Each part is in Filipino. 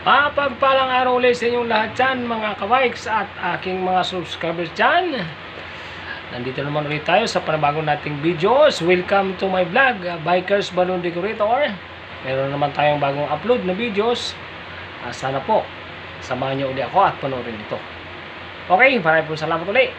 Pagpalang araw ulit sa inyong lahat dyan, mga ka-bikes at aking mga subscribers dyan. Nandito naman ulit tayo sa panibagong nating videos. Welcome to my vlog, Bikers Balloon Decorator. Meron naman tayong bagong upload na videos. Sana po, samahan niyo ulit ako at panoorin ito. Okay, maraming po salamat ulit.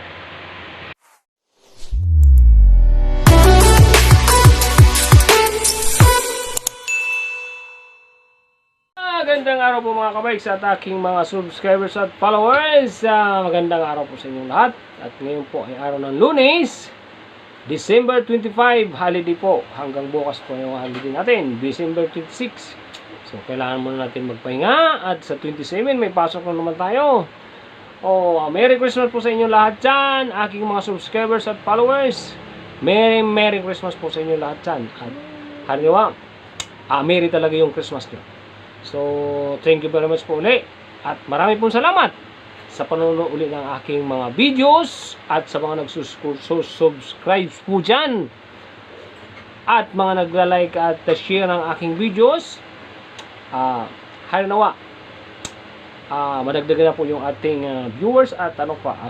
Magandang araw po mga kabikes at aking mga subscribers at followers. Magandang araw po sa inyong lahat. At ngayon po ay araw ng Lunes, December 25, holiday po. Hanggang bukas po yung holiday natin, December 26. So kailangan muna natin magpahinga. At sa 27 may pasok na naman tayo. Merry Christmas po sa inyong lahat dyan, aking mga subscribers at followers. Merry Christmas po sa inyong lahat dyan. At haliwa, Merry talaga yung Christmas nyo. So, thank you very much po ulit. At marami pong salamat sa panonood ulit ng aking mga videos at sa mga nagsusubscribe po dyan. At mga nagla-like at share ng aking videos. Halinawa, madagdagan na po yung ating viewers at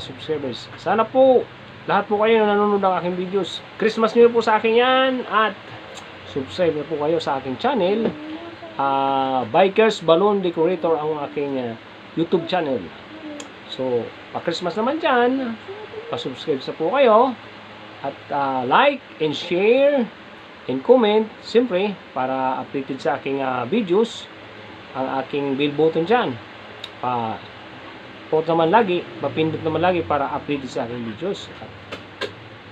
subscribers. Sana po, lahat po kayo na nanonood ng aking videos. Christmas New Year po sa akin yan. At subscribe na po kayo sa aking channel. Bikers Balloon Decorator ang aking YouTube channel. So, pa-Christmas naman dyan, pa-subscribe sa po kayo at like and share and comment, siyempre para updated sa aking videos, ang aking bell button dyan, pa-post naman lagi, papindot naman lagi para updated sa aking videos. At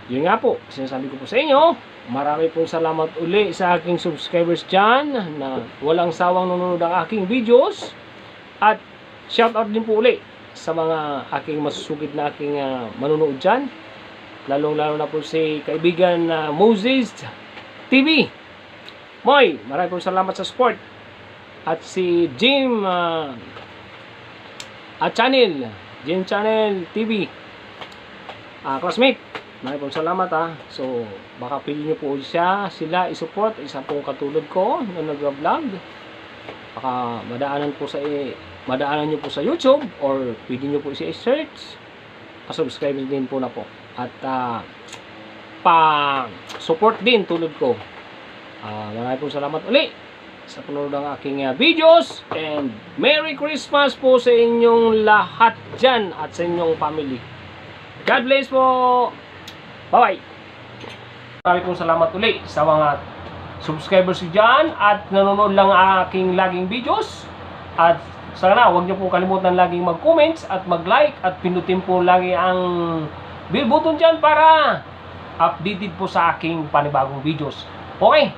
yun nga po, sinasabi ko po sa inyo, marami pong salamat uli sa aking subscribers dyan na walang sawang nanonood ng aking videos. At shoutout din po uli sa mga aking masusugid na aking manonood dyan. Lalong-lalo na po si kaibigan Moses TV. Moy, marami pong salamat sa support. At si Jim Jim Channel TV, classmate. Maraming pong salamat So, baka pili nyo po sila isupport. Isa pong katulad ko na nag-vlog. Baka madaanan nyo po sa YouTube or pwede nyo po i-search. Pa-subscribe din po na po. At pa-support din tulad ko. Maraming pong salamat ulit sa panonood ng aking videos. And Merry Christmas po sa inyong lahat dyan at sa inyong family. God bless po! Bye-bye! Maraming pong salamat ulit sa mga subscribers dyan at nanonood lang aking laging videos. At sana huwag niyo po kalimutan laging mag-comments at mag-like at pinutin po lagi ang bell button dyan para updated po sa aking panibagong videos. Okay?